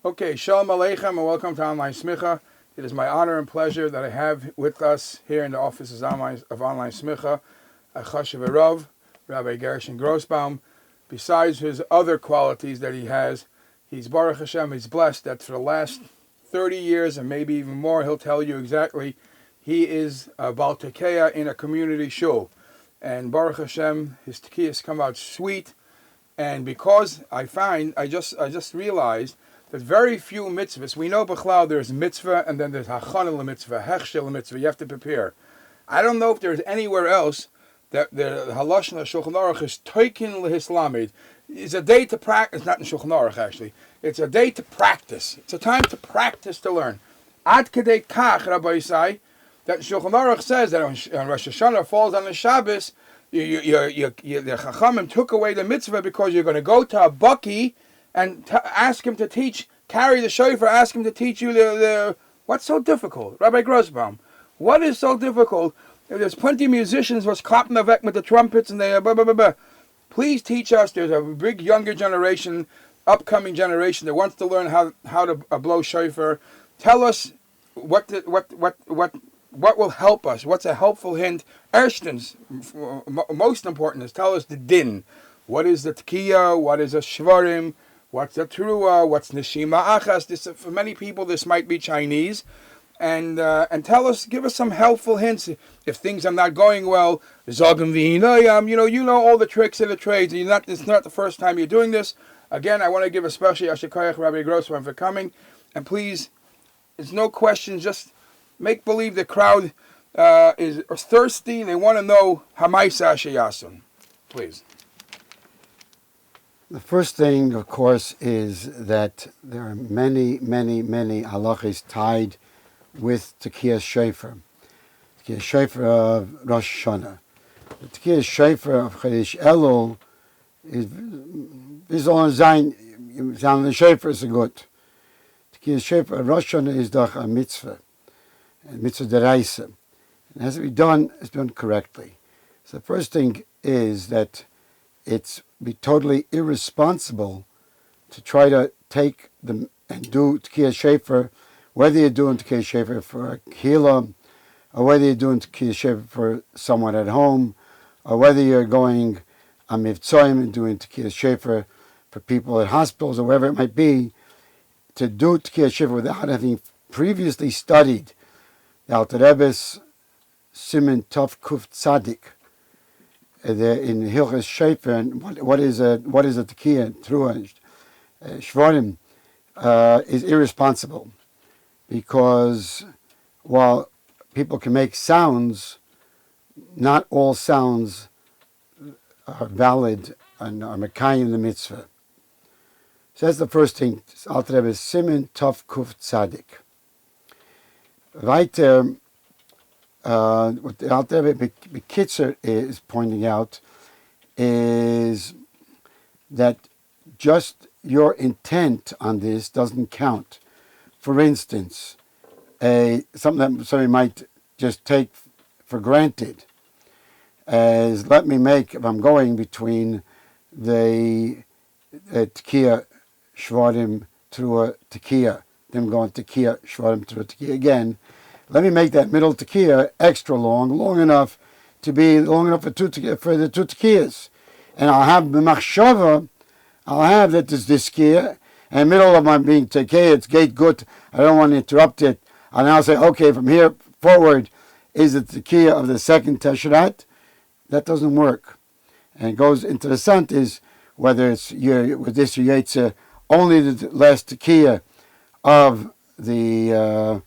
Okay, Shalom Aleichem and welcome to Online Smicha. It is my honor and pleasure that I have with us here in the offices of Online Smicha, Chashav Rav, Rabbi Gershon Grossbaum. Besides his other qualities that he has, he's Baruch Hashem, he's blessed that for the last 30 years and maybe even more, he'll tell you exactly, he is a Baal Tekeya in a community shul. And Baruch Hashem, his tekiyas come out sweet. And because I just realized that very few mitzvahs, we know B'chlal there's mitzvah and then there's hachana mitzvah, hechshel mitzvah, you have to prepare. I don't know if there's anywhere else that the Halachic Shulchan Aruch is toikin lehislamid. It's a day to practice, it's not in Shulchan Aruch actually, it's a day to practice. It's a time to practice, to learn. Ad kedei kach, Rabbi Yisai, that Shulchan Aruch says that on Rosh Hashanah falls on the Shabbos, the Chachamim took away the mitzvah because you're going to go to a Baki and ask him to teach, carry the shofar, ask him to teach you the what's so difficult? Rabbi Grossbaum, what is so difficult? There's plenty of musicians was clapping the vek with the trumpets and they blah, blah, blah, blah. Please teach us. There's a big younger generation, upcoming generation that wants to learn how to blow shofar. Tell us what will help us. What's a helpful hint? Erstens, most important is tell us the din. What is the tekiya? What is a shvarim? What's the trua? What's neshima achas? This, for many people, this might be Chinese. And tell us, give us some helpful hints. If things are not going well, zogam v'hinayam, you know all the tricks of the trades. It's not the first time you're doing this. Again, I want to give especially Ashikayach Rabbi Grossman for coming. And please, there's no question, just make believe the crowd is thirsty. They want to know Hamaisa Sheyasun. Please. The first thing, of course, is that there are many, many, many halachas tied with Tekiyas Shofar. Tekiyas Shofar of Rosh Hashanah. The Tekiyas Shofar of Chodesh Elul is on Zayin. Sound the Shofar is good. Tekiyas Shofar of Rosh Hashanah is doch a mitzvah. A mitzvah deraisa. It has to be done, it's done correctly. So the first thing is that it's be totally irresponsible to try to take them and do Tekiyas Shofar, whether you're doing Tekiyas Shofar for a kehillah, or whether you're doing Tekiyas Shofar for someone at home, or whether you're going a mivtzoim and doing Tekiyas Shofar for people at hospitals, or wherever it might be, to do Tekiyas Shofar without having previously studied the Alter Rebbe's Siman Tov Kuf Tzadik, in Hilchas Shofar, and what is a tekiya, trua, shvarim, is irresponsible, because while people can make sounds, not all sounds are valid and are mekayim the mitzvah. So that's the first thing. Alter Rebbe Siman Tov Kuf Tzadik. Weiter. What the Alter Rebbe Bekitzer is pointing out is that just your intent on this doesn't count. For instance, something that somebody might just take for granted as let me make, if I'm going between the tekiya shvarim through a tekiya, then I'm going tekiya shvarim through a tekiya again. Let me make that middle tekiya extra long enough to be long enough for the two tekiyas. And I'll have the machshava, I'll have that there's this tekiya, and in the middle of my being tekiya, it's gate good, I don't want to interrupt it. And I'll say, okay, from here forward is the tekiya of the second teshrat. That doesn't work. And it goes into the sant is whether it's with this yetzer, only the last tekiya of the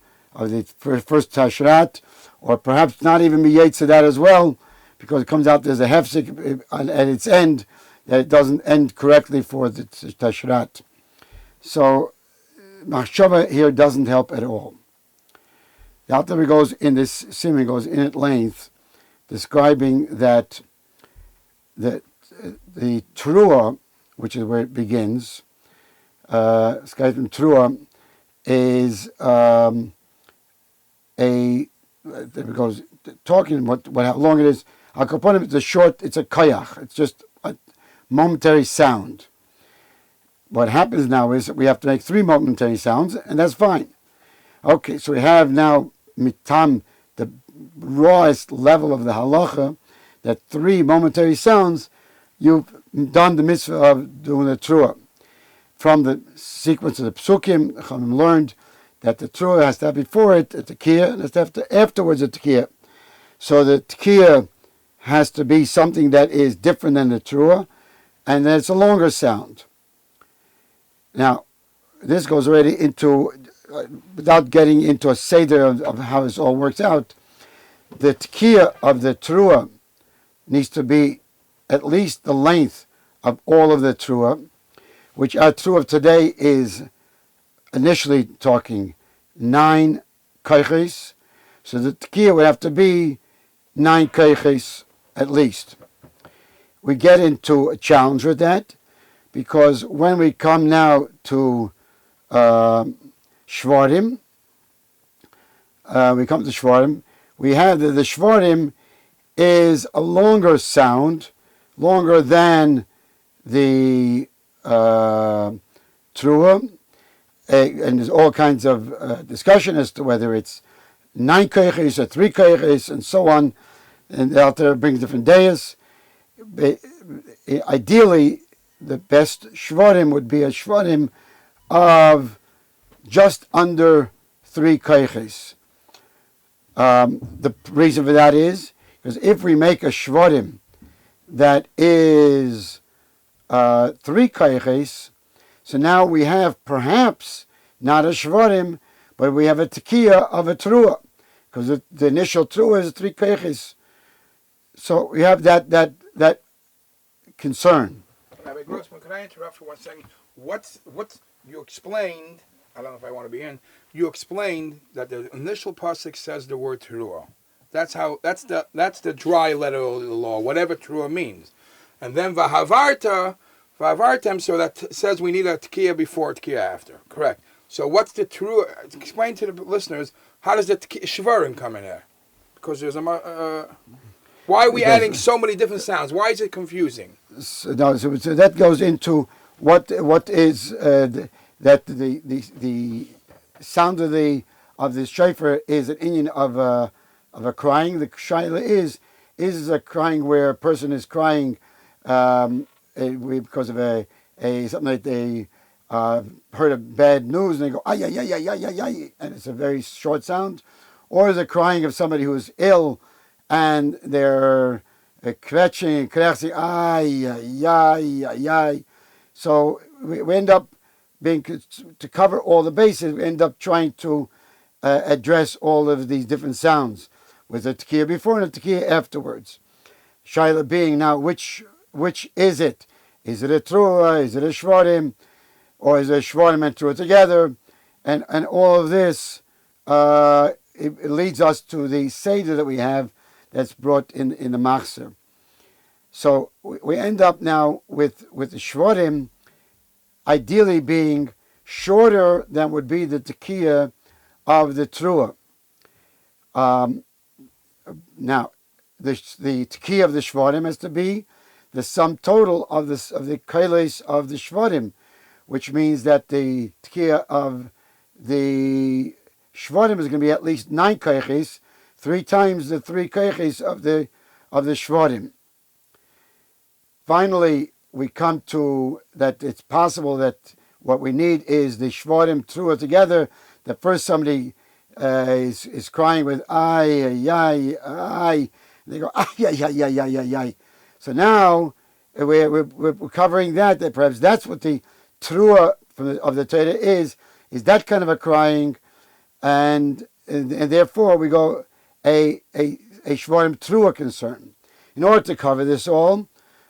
first tashrat, or perhaps not even be yetzer that as well, because it comes out there's a hefsek at its end that it doesn't end correctly for the tashrat. So machshava here doesn't help at all. The Alter Rebbe goes in this siman, goes in at length, describing that the trua, which is where it begins, trua is it goes talking about how long it is. Al kaponim, it's a short, it's a kayach. It's just a momentary sound. what happens now is that we have to make 3 momentary sounds, and that's fine. Okay, so we have now mitam, the rawest level of the halacha, that 3 momentary sounds, you've done the mitzvah of doing the truah. From the sequence of the psukim, Chachamim learned that the truah has to have before it a tekiah, and has to have afterwards a tekiah. So the tekiah has to be something that is different than the truah, and then it's a longer sound. Now, this goes already into, without getting into a seder of how this all works out, the tekiah of the truah needs to be at least the length of all of the truah, which our truah of today is initially talking 9 kaiches. So the tekiah would have to be 9 kaiches at least. We get into a challenge with that, because when we come now to Shvarim, we have the Shvarim is a longer sound, longer than the Truah, and there's all kinds of discussion as to whether it's 9 keiches or 3 keiches and so on, and out there brings different dayas. Ideally, the best shvarim would be a shvarim of just under 3 keiches. The reason for that is because if we make a shvarim that is 3 keiches, so now we have perhaps not a shvarim, but we have a tekiah of a truah, because the initial truah is 3 keiches. So we have that concern. Rabbi Grossman, can I interrupt for 1 second? What you explained? I don't know if I want to be in. You explained that the initial pasuk says the word teruah. That's the dry letter of the law, whatever teruah means, and then vahavartem. So that says we need a tekiah before, tekiah after. Correct. So what's the teruah? Explain to the listeners, how does the shvarim come in there? Because there's why are we adding so many different sounds? Why is it confusing? So that goes into what is that the sound of the shofar is an inyan of a crying. The shaila is a crying where a person is crying because of a something like they heard a bad news and they go ay ay ay ay ay ay ay, and it's a very short sound, or is it crying of somebody who is ill and they're kvetching and kreching, ay, ay, ay, ay, ay. So we end up being, to cover all the bases, we end up trying to address all of these different sounds with a tekiah before and a tekiah afterwards. Shaila being now, which is it? Is it a truah? Is it a shvarim? Or is it a shvarim and truah together? And all of this, it leads us to the seder that we have that's brought in the machzer. So we end up now with the shvarim ideally being shorter than would be the tekiah of the truah. Now, the tekiah of the shvarim has to be the sum total of the keiles of the shvarim, which means that the tekiah of the shvarim is going to be at least 9 keiches, 3 times the 3 keiches of the shvarim. Finally, we come to that it's possible that what we need is the shvarim truah together. That first somebody is crying with ay ay ay ay, and they go ay ay ay ay ay ay ay. So now we're covering that perhaps that's what the truah of the Torah is that kind of a crying, and therefore we go a shvarim truah concern. In order to cover this all,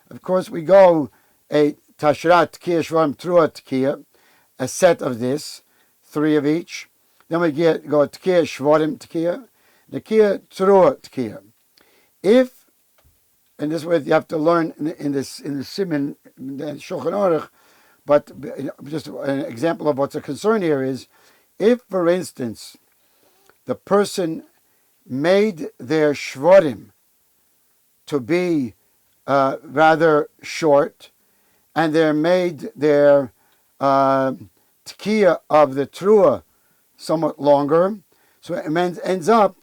of course, we go a tashrat tekiah shvarim truah tekiah, a set of this, 3 of each. Then we go tekiah shvarim tekiah, tekiah truah tekiah. If, and this way you have to learn in the siman, the Shulchan Aruch, but just an example of what's a concern here is, if, for instance, the person made their shvarim to be rather short, and they made their tekiah of the trua somewhat longer. So it ends up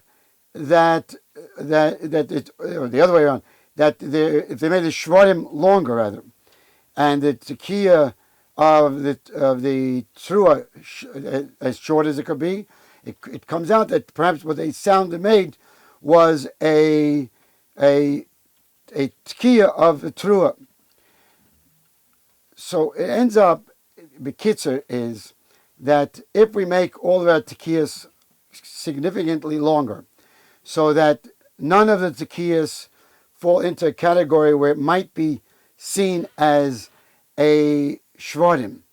that it, or the other way around, that if they made the shvarim longer rather, and the tekiah of the trua as short as it could be, it comes out that perhaps what they sounded made was a tekiah of the trua. So it ends up, the kitzer is that if we make all of our tekiyas significantly longer, so that none of the tekiyas fall into a category where it might be seen as a shvarim,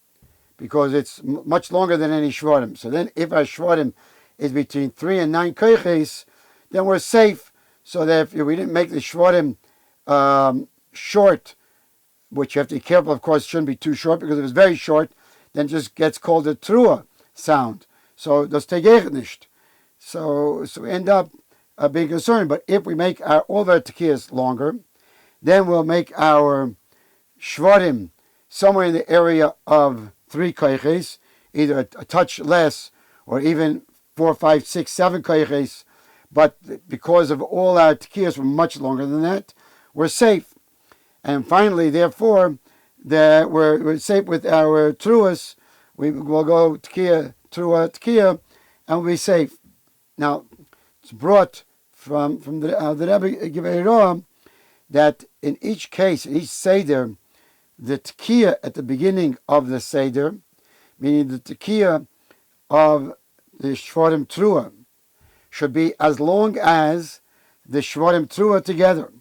because it's much longer than any shvarim. So then if our shvarim is between 3 and 9 koiches, then we're safe, so that if we didn't make the shvarim short, which you have to be careful, of course, shouldn't be too short, because if it's very short, then it just gets called a trua sound. So das tegech nicht. So we end up being concerned. But if we make all of our tekiyas longer, then we'll make our shvarim somewhere in the area of 3 koiches, either a touch less or even 4, 5, 6, 7 koiches. But because of all our tekiyas were much longer than that, we're safe. And finally, therefore, we're safe with our truas. We will go tekiah, trua, tekiah, and we'll be safe. Now, it's brought from the Rebbe Giverah that in each case, in each seder, the tekiah at the beginning of the seder, meaning the tekiah of the shvarim trua, should be as long as the shvarim trua together.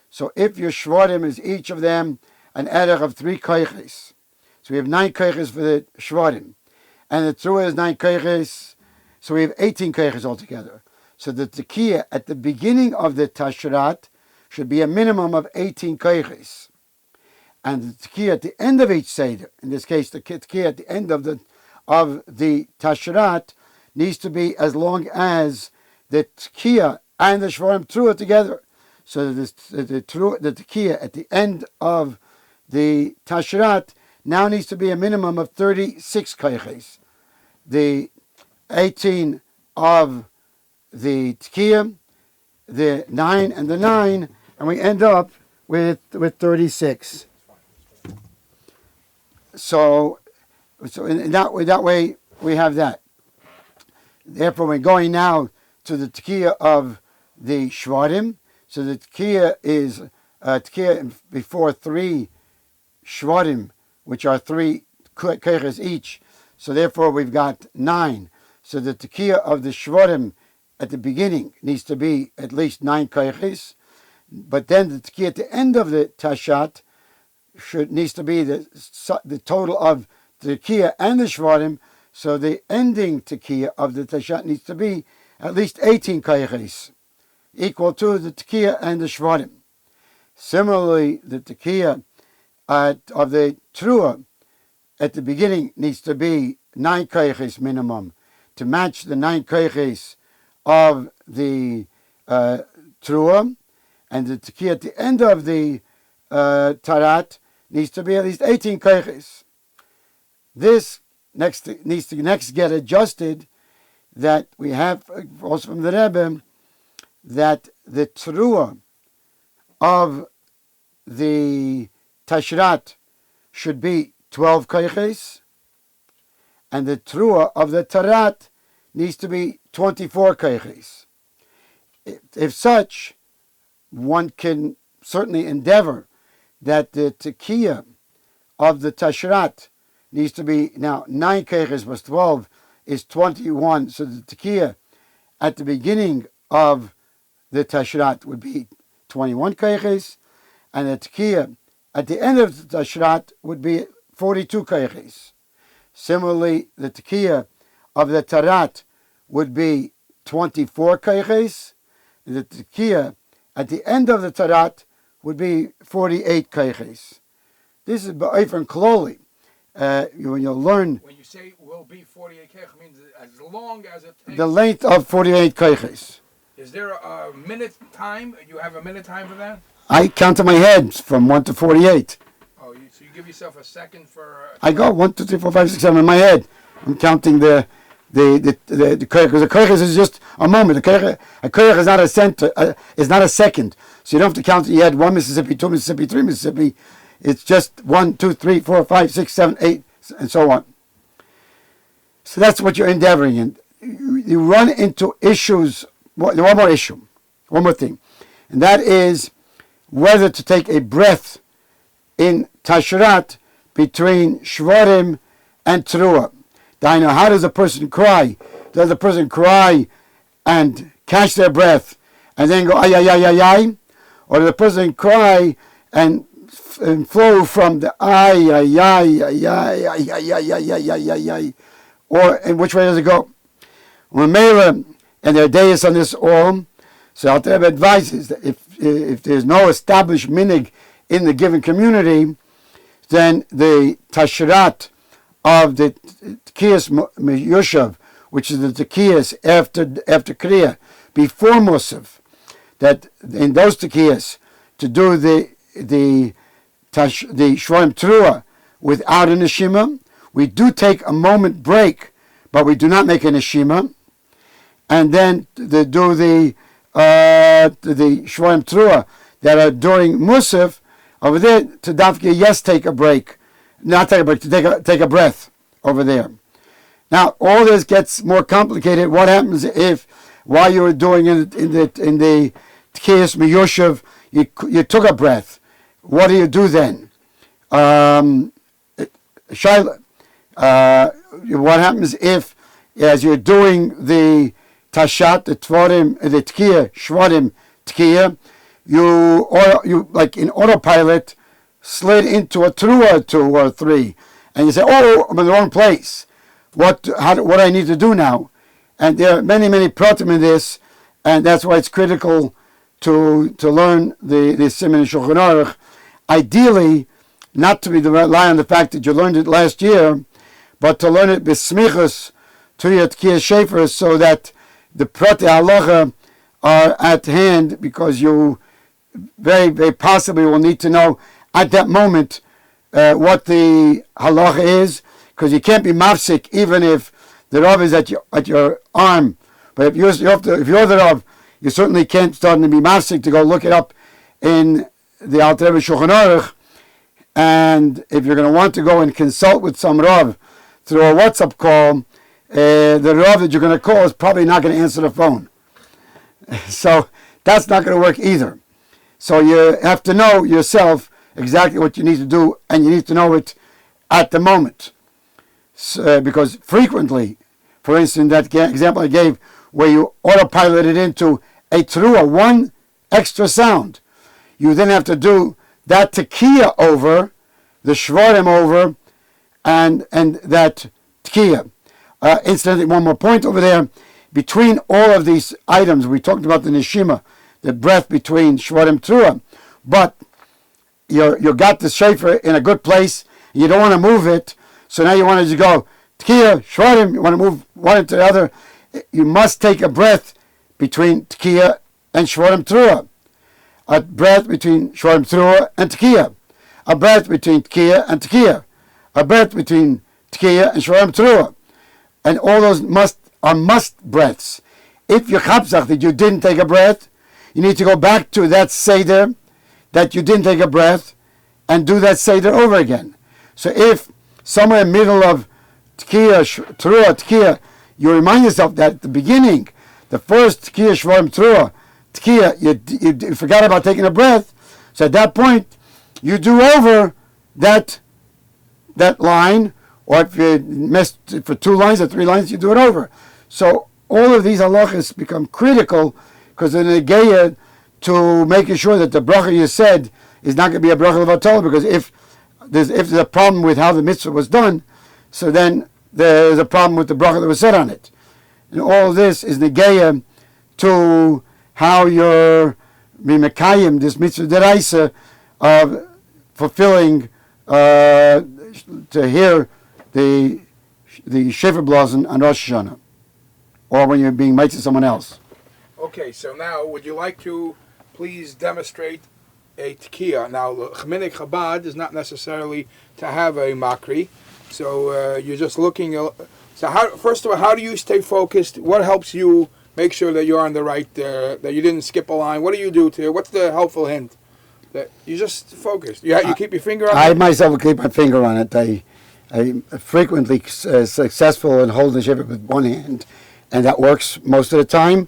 So if your shvarim is each of them an erech of 3 koiches, so we have 9 koiches for the shvarim, and the trua is 9 koiches, so we have 18 koiches altogether. So the tekiah at the beginning of the tashrat should be a minimum of 18 koiches, and the tekiah at the end of each seder, in this case the tekiah at the end of the tashrat, needs to be as long as the tekiah and the shvarim trua together. So the tekiah at the end of the tashrat now needs to be a minimum of 36 koiches. The 18 of the tekiah, the 9 and the 9, and we end up with 36. So in that way we have that. Therefore, we're going now to the tekiah of the shvarim. So the tekiah is tekiah before 3 shvarim, which are 3 koiches each. So therefore we've got 9. So the tekiah of the shvarim at the beginning needs to be at least 9 koiches. But then the tekiah at the end of the tashat needs to be the total of the tekiah and the shvarim. So the ending tekiah of the tashat needs to be at least 18 koiches, equal to the tekiah and the shvarim. Similarly, the tekiah of the trua at the beginning needs to be 9 koiches minimum, to match the 9 koiches of the trua, and the tekiah at the end of the tarat needs to be at least 18 koiches. This needs to get adjusted, that we have also from the Rebbe, that the trua of the tashrat should be 12 koiches, and the trua of the tarat needs to be 24 koiches. If such, one can certainly endeavor that the tekiah of the tashrat needs to be now 9 koiches plus 12 is 21. So the tekiah at the beginning of the tashrat would be 21 koiches, and the tekiah at the end of the tashrat would be 42 koiches. Similarly, the tekiah of the tarat would be 24 koiches. The tekiah at the end of the tarat would be 48 koiches. This is ba'ifan kloli. When you learn, when you say will be 48 koiches, means as long as it takes. The length of 48 koiches. Is there a minute time? You have a minute time for that? I count in my head from 1 to 48. Oh, so you give yourself a second for... I go 1, 2, 3, 4, 5, 6, 7 in my head. I'm counting the koyach, because the koyach is just a moment. A koyach is not a center, is not a second. So you don't have to count in your head 1 Mississippi, 2 Mississippi, 3 Mississippi. It's just 1, 2, 3, 4, 5, 6, 7, 8, and so on. So that's what you're endeavoring in. You run into issues. One more thing, and that is whether to take a breath in Tashrat between Shvarim and Teruah. How does a person cry? Does a person cry and catch their breath and then go ay ay ay ay ay, or does the person cry and flow from the ay ay ay ay ay ay ay ay ay ay ay ay, or in which way does it go? When Mela and their days on this all, so Alter Rebbe advises that if there's no established minig in the given community, then the tashrat of the Tekiyas Yoshav, which is the Tekiyas after Kriya, before Musaf, that in those Tekiyas, to do the Shvarim Teruah without a Neshima, we do take a moment break, but we do not make a Neshima, and then do the Shvarim Teruah that are during Musaf, over there, to Dafke, yes, take a break. Not take a break, to take a breath over there. Now, all this gets more complicated. What happens if, while you were doing it in the Tekiyas Miyoshev, you took a breath? What do you do then? Shaila, what happens if, as you're doing the Tashat, the Tvorim, the Tekiyah, Shvarim Tekiyah, you like in autopilot slid into a Teruah 2 or 3, and you say, "Oh, I'm in the wrong place. What do I need to do now?" And there are many pratim in this, and that's why it's critical to learn the Siman Shulchan Aruch. Ideally, not to rely on the fact that you learned it last year, but to learn it b'smichus to your Tekiyah Shofar, so that the prate halacha are at hand, because you very, very possibly will need to know at that moment what the halacha is, because you can't be mafsik even if the Rav is at your arm. But if you're the Rav, you certainly can't start to be mafsik to go look it up in the Alter Rebbe Shulchan Aruch. And if you're going to want to go and consult with some Rav through a WhatsApp call, the Rav that you're going to call is probably not going to answer the phone. So that's not going to work either. So you have to know yourself exactly what you need to do, and you need to know it at the moment. So, because frequently, for instance, that example I gave, where you autopiloted into a Teruah, one extra sound, you then have to do that Tekiyah over, the Shvarim over, and that Tekiyah. Incidentally, one more point over there. Between all of these items, we talked about the Neshima, the breath between Shvarim Teruah, but you got the Shofar in a good place, you don't want to move it, so now you want to just go Tekiyah, Shvarim, you want to move one into the other. You must take a breath between Tekiyah and Shvarim Teruah, a breath between Shvarim Teruah and Tekiyah, a breath between Tekiyah and Tekiyah, a breath between Tekiyah and Shvarim Teruah, and all those are must breaths. If you chapsach that you didn't take a breath, you need to go back to that Seder that you didn't take a breath and do that Seder over again. So if somewhere in the middle of Tekiyah, Teruah, Tekiyah, you remind yourself that at the beginning, the first Tekiyah, Shvarim, Teruah, Tekiyah, you forgot about taking a breath, so at that point, you do over that line, or if you missed for 2 lines or 3 lines, you do it over. So all of these halachas become critical, because they're negaya to making sure that the bracha you said is not going to be a bracha levatol, because if there's a problem with how the mitzvah was done, so then there's a problem with the bracha that was said on it. And all of this is negaya to how you're mekayim this mitzvah deraisa of fulfilling to hear the shofar blazen on Rosh Hashanah, or when you're being mitzvah someone else. Okay, so now would you like to please demonstrate a tekiah. Now, Cheminik Chabad is not necessarily to have a makri, so you're just looking. So, first of all, how do you stay focused? What helps you make sure that you're on the right, that you didn't skip a line? What do you do to? What's the helpful hint? That you just focused. You keep your finger on it? I myself keep my finger on it. I'm frequently successful in holding the shofar with one hand, and that works most of the time.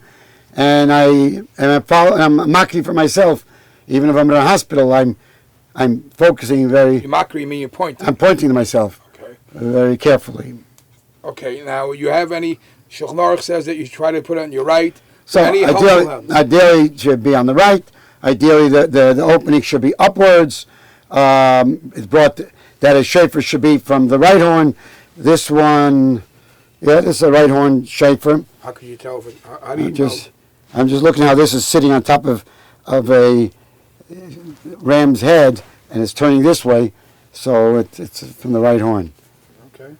And I'm makri for myself. Even if I'm in a hospital, I'm focusing very. You makri mean you point. I'm pointing to myself. Okay. Very carefully. Okay. Now, you have any? Shulchan Aruch says that you try to put it on your right. So ideally it should be on the right. Ideally, the opening should be upwards. It's brought that a shofar should be from the right horn. This one, this is a right horn shofar. How can you tell? How do you tell? I'm just looking how this is sitting on top of a ram's head, and it's turning this way, so it's from the right horn. Okay.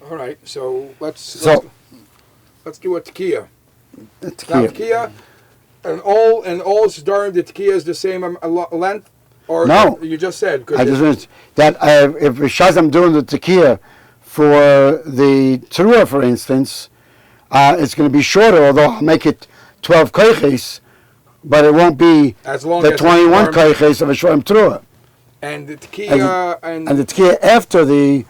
All right. So let's do a tekiah. Now tekiah, and all during the tekiah is the same length, or no? You just said. I just finished that if Shaz I'm doing the tekiah for the teruah, for instance, it's going to be shorter. Although I'll make it 12 koiches, but it won't be the 21 koiches of a shortem teruah. And the tekiah and the tekiah after the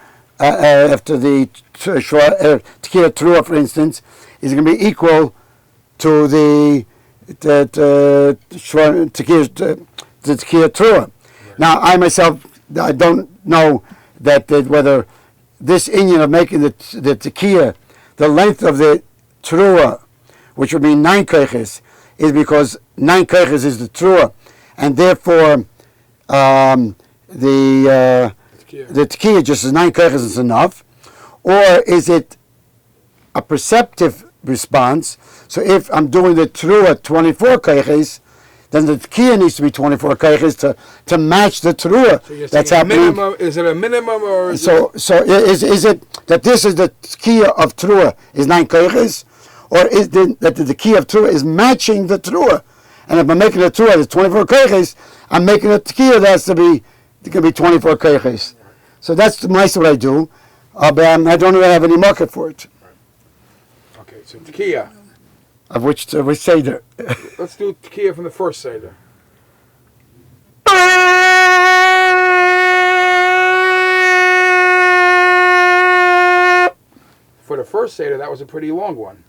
tekiah teruah, for instance, is going to be equal to the tekiah teruah. Right. Now, I myself, I don't know that whether this inyan of making the tekiah, the length of the teruah, which would be 9 koiches, is because 9 koiches is the teruah, and therefore the tekiah just as 9 koiches is enough, or is it a perceptive response? So if I'm doing the teruah 24 koiches, then the tekiah needs to be 24 koiches to match the teruah. So that's happening. Is it a minimum or? Is it that this is the tekiah of teruah is 9 koiches, or is that the tekiah of teruah is matching the teruah? And if I'm making a teruah that's 24 koiches, I'm making a tekiah that has to be 24 koiches. So that's most what I do, but I don't really have any market for it. Okay, so tekiah. Of which seder? Let's do tekiah from the first seder. For the first seder, that was a pretty long one.